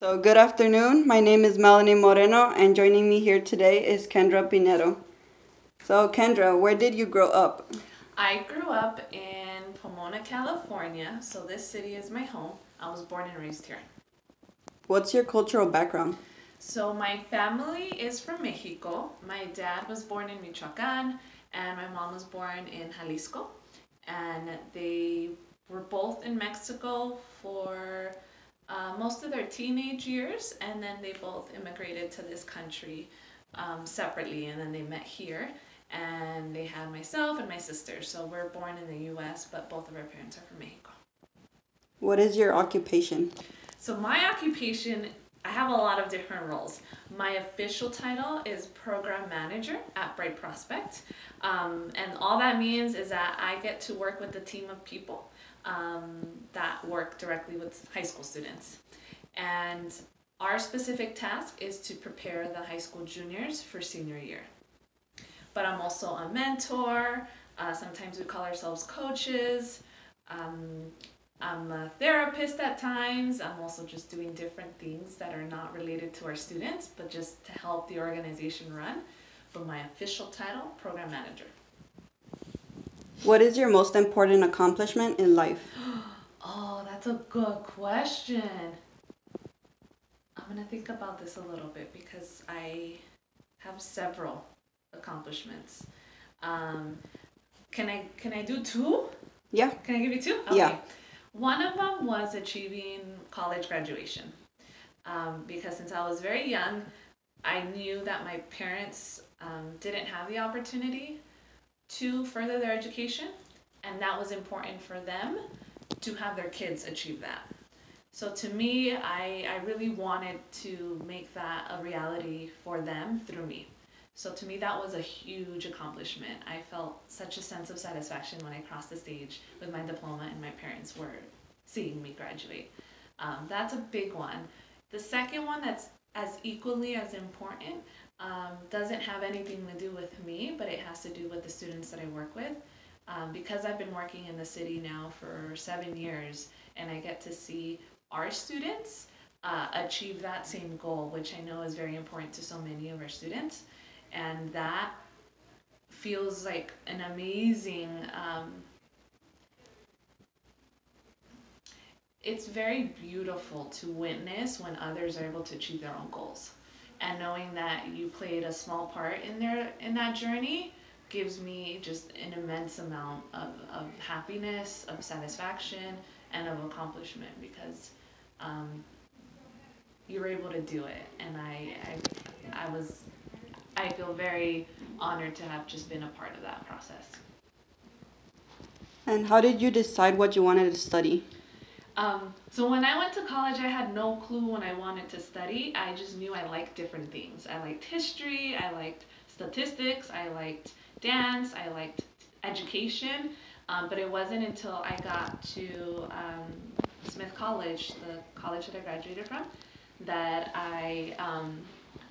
So, good afternoon. My name is Melanie Moreno, and joining me here today is Kendra Pinedo. So, Kendra, where did you grow up? I grew up in Pomona, California, so this city is my home. I was born and raised here. What's your cultural background? So my family is from Mexico. My dad was born in Michoacan and my mom was born in Jalisco. And they were both in Mexico for most of their teenage years, and then they both immigrated to this country separately, and then they met here. And they had myself and my sister. So we're born in the US, but both of our parents are from Mexico. What is your occupation? So my occupation, I have a lot of different roles. My official title is program manager at Bright Prospect. And all that means is that I get to work with a team of people that work directly with high school students. And our specific task is to prepare the high school juniors for senior year. But I'm also a mentor. Sometimes we call ourselves coaches. I'm a therapist at times. I'm also just doing different things that are not related to our students, but just to help the organization run. But my official title, program manager. What is your most important accomplishment in life? Oh, that's a good question. I'm gonna think about this a little bit because I have several accomplishments. Um, can I do two? Yeah. Can I give you two? Okay. Yeah. One of them was achieving college graduation. Because since I was very young, I knew that my parents didn't have the opportunity to further their education, and that was important for them to have their kids achieve that. So to me, I really wanted to make that a reality for them through me. So to me, that was a huge accomplishment. I felt such a sense of satisfaction when I crossed the stage with my diploma and my parents were seeing me graduate. That's a big one. The second one that's as equally as important doesn't have anything to do with me, but it has to do with the students that I work with. Because I've been working in the city now for 7 years, and I get to see our students achieve that same goal, which I know is very important to so many of our students. And that feels like an amazing, it's very beautiful to witness when others are able to achieve their own goals. And knowing that you played a small part in that journey gives me just an immense amount of happiness, of satisfaction, and of accomplishment because you were able to do it. And I feel very honored to have just been a part of that process. And how did you decide what you wanted to study? So when I went to college, I had no clue what I wanted to study. I just knew I liked different things. I liked history, I liked statistics, I liked dance, I liked education. But it wasn't until I got to Smith College, the college that I graduated from, that I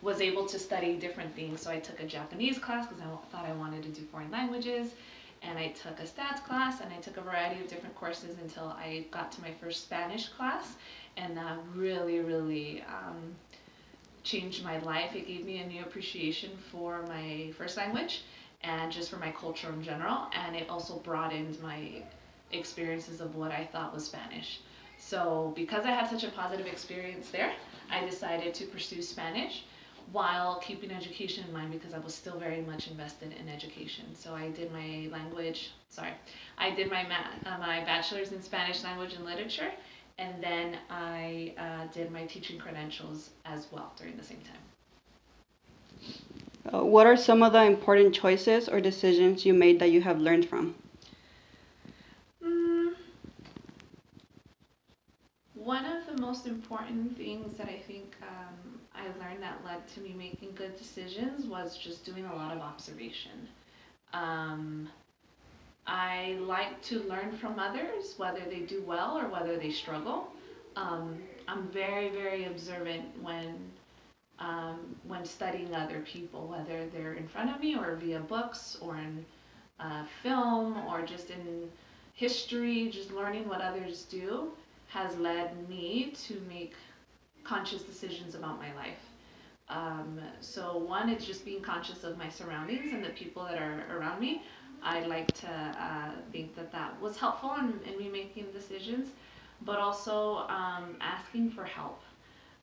was able to study different things. So I took a Japanese class because I thought I wanted to do foreign languages, and I took a stats class, and I took a variety of different courses until I got to my first Spanish class, and that really, really changed my life. It gave me a new appreciation for my first language and just for my culture in general, and it also broadened my experiences of what I thought was Spanish. So because I had such a positive experience there, I decided to pursue Spanish while keeping education in mind because I was still very much invested in education. So I did my I did my bachelor's in Spanish language and literature, and then I did my teaching credentials as well during the same time. What are some of the important choices or decisions you made that you have learned from? Mm, One of the most important things that I think I learned that led to me making good decisions was just doing a lot of observation. Um, I like to learn from others, whether they do well or whether they struggle. I'm very, very observant when studying other people, whether they're in front of me or via books or in film or just in history. Just learning what others do has led me to make conscious decisions about my life. So one is just being conscious of my surroundings and the people that are around me. I like to think that that was helpful in me making decisions, but also asking for help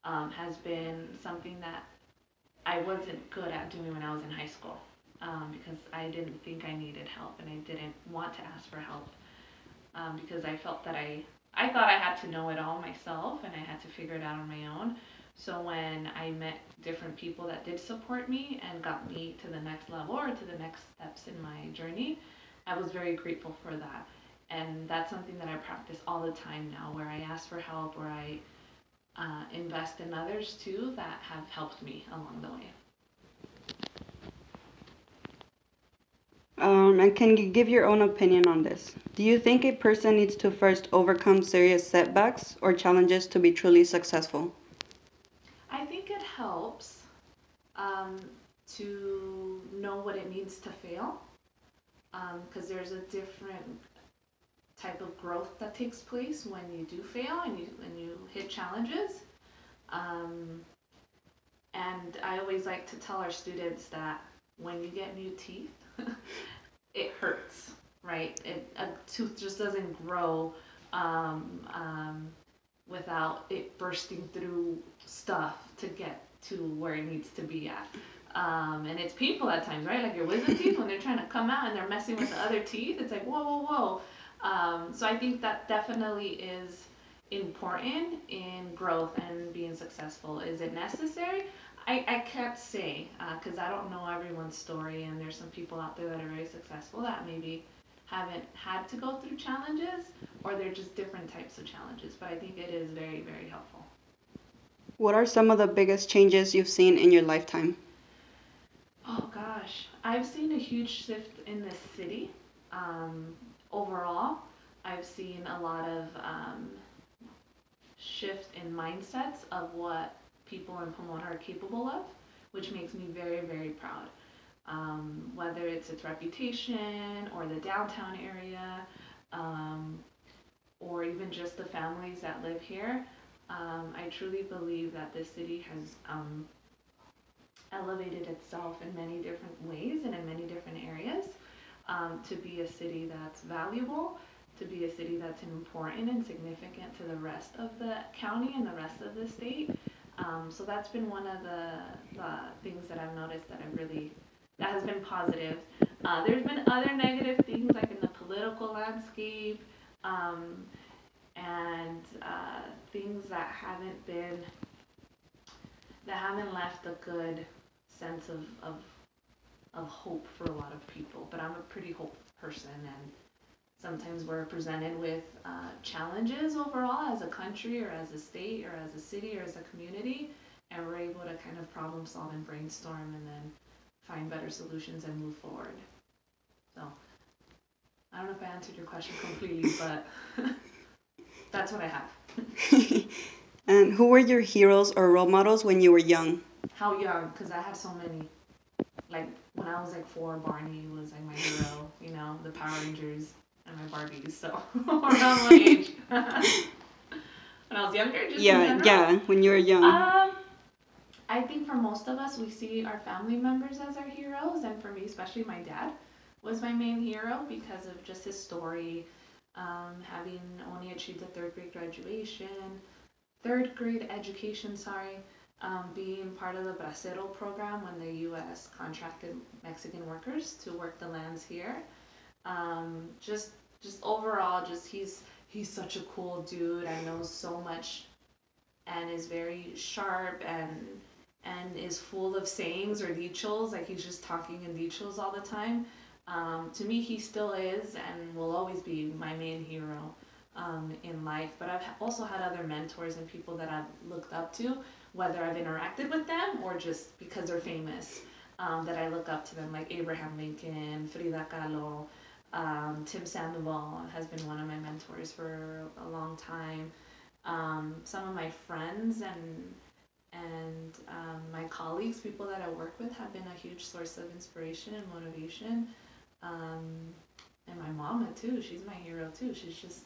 has been something that I wasn't good at doing when I was in high school, because I didn't think I needed help and I didn't want to ask for help, because I felt that I thought I had to know it all myself and I had to figure it out on my own. So when I met different people that did support me and got me to the next level or to the next steps in my journey, I was very grateful for that. And that's something that I practice all the time now, where I ask for help, where I invest in others too that have helped me along the way. And can you give your own opinion on this? Do you think a person needs to first overcome serious setbacks or challenges to be truly successful? I think it helps um, to know what it means to fail, because there's a different type of growth that takes place when you do fail and you hit challenges. Um, and I always like to tell our students that when you get new teeth, it hurts, right? A tooth just doesn't grow um, um, without it bursting through stuff to get to where it needs to be at. And it's painful at times, right? Like your wisdom teeth, when they're trying to come out and they're messing with the other teeth, it's like, whoa, whoa, whoa. So I think that definitely is important in growth and being successful. Is it necessary? I can't say, because I don't know everyone's story, and there's some people out there that are very successful that maybe haven't had to go through challenges, or they're just different types of challenges. But I think it is very, very helpful. What are some of the biggest changes you've seen in your lifetime? Oh gosh, I've seen a huge shift in this city. Overall, I've seen a lot of shift in mindsets of what people in Pomona are capable of, which makes me very, very proud. Whether it's its reputation or the downtown area, um, or even just the families that live here, I truly believe that this city has elevated itself in many different ways and in many different areas, to be a city that's valuable, to be a city that's important and significant to the rest of the county and the rest of the state. So that's been one of the things that I've noticed that that has been positive. There's been other negative things like in the political landscape, um, and things that haven't left a good sense of hope for a lot of people. But I'm a pretty hopeful person, and sometimes we're presented with challenges overall as a country or as a state or as a city or as a community, and we're able to kind of problem solve and brainstorm and then find better solutions and move forward. So I don't know if I answered your question completely, but that's what I have. And who were your heroes or role models when you were young? How young? Because I have so many. Like when I was like 4, Barney was like my hero. You know, the Power Rangers and my Barbies. So around my age. When I was younger, just in general. Yeah, when you were young. I think for most of us, we see our family members as our heroes, and for me, especially my dad, was my main hero because of just his story, having only achieved a third grade education, sorry, being part of the Bracero program when the U.S. contracted Mexican workers to work the lands here. Just overall, just he's such a cool dude and knows so much and is very sharp and is full of sayings or dichos, like he's just talking in dichos all the time. To me, he still is and will always be my main hero in life. But I've also had other mentors and people that I've looked up to, whether I've interacted with them or just because they're famous, that I look up to them, like Abraham Lincoln, Frida Kahlo, Tim Sandoval has been one of my mentors for a long time. Some of my friends and my colleagues, people that I work with, have been a huge source of inspiration and motivation. And my mama too, she's my hero too. She's just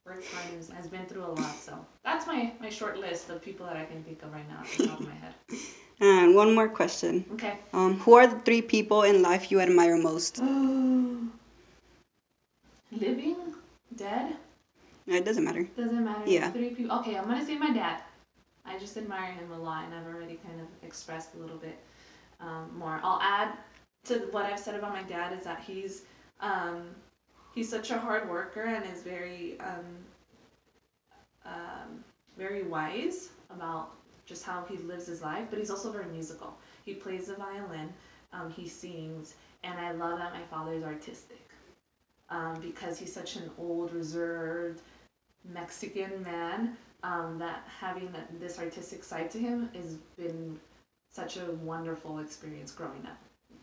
Works hard and has been through a lot. So that's my short list of people that I can think of right now at the top of my head. And one more question. Okay. Who are the 3 people in life you admire most? Living? Dead? It doesn't matter. Doesn't matter. Yeah. 3 people. Okay, I'm going to say my dad. I just admire him a lot, and I've already kind of expressed a little bit more. I'll add to what I've said about my dad is that he's such a hard worker and is very wise about just how he lives his life, but he's also very musical. He plays the violin, he sings, and I love that my father is artistic because he's such an old, reserved Mexican man that having this artistic side to him has been such a wonderful experience growing up.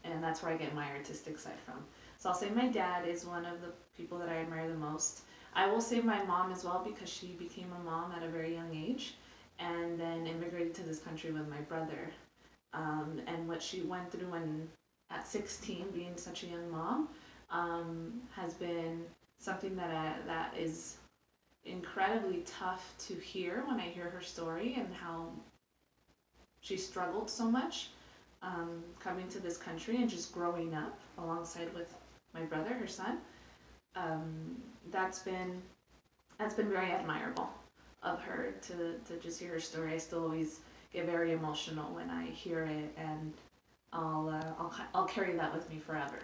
And that's where I get my artistic side from. So I'll say my dad is one of the people that I admire the most. I will say my mom as well because she became a mom at a very young age and then immigrated to this country with my brother. And what she went through at 16, being such a young mom, has been something that is incredibly tough to hear when I hear her story and how she struggled so much coming to this country and just growing up alongside with my brother, her son. That's been very admirable of her to just hear her story. I still always get very emotional when I hear it, and I'll carry that with me forever.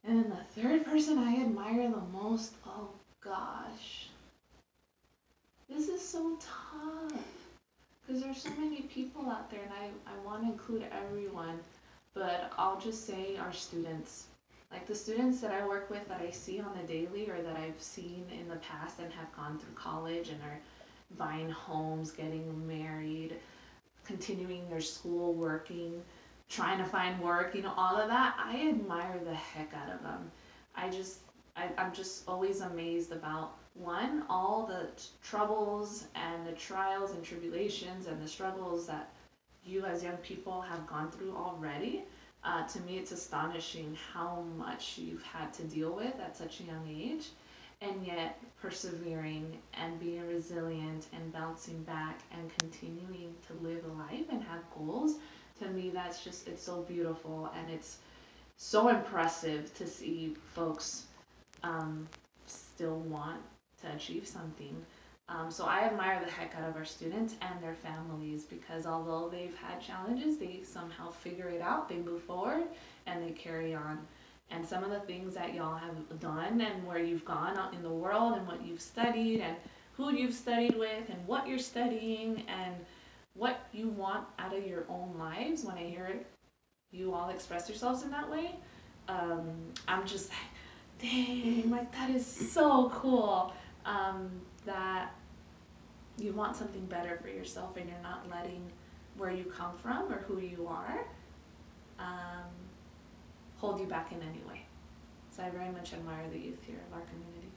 And then the third person I admire the most, oh gosh, this is so tough because there's so many people out there, and I want to include everyone, but I'll just say our students. Like the students that I work with that I see on the daily or that I've seen in the past and have gone through college and are buying homes, getting married, continuing their school, working, trying to find work, all of that, I admire the heck out of them. I'm just always amazed about, one, all the troubles and the trials and tribulations and the struggles that you as young people have gone through already. To me, it's astonishing how much you've had to deal with at such a young age, and yet persevering and being resilient and bouncing back and continuing to live a life and have goals. To me, it's so beautiful, and it's so impressive to see folks still want to achieve something. So I admire the heck out of our students and their families because although they've had challenges, they somehow figure it out, they move forward, and they carry on. And some of the things that y'all have done and where you've gone out in the world and what you've studied and who you've studied with and what you're studying and what you want out of your own lives, when I hear you all express yourselves in that way, I'm just like, dang, like that is so cool. That you want something better for yourself and you're not letting where you come from or who you are hold you back in any way. So I very much admire the youth here of our community.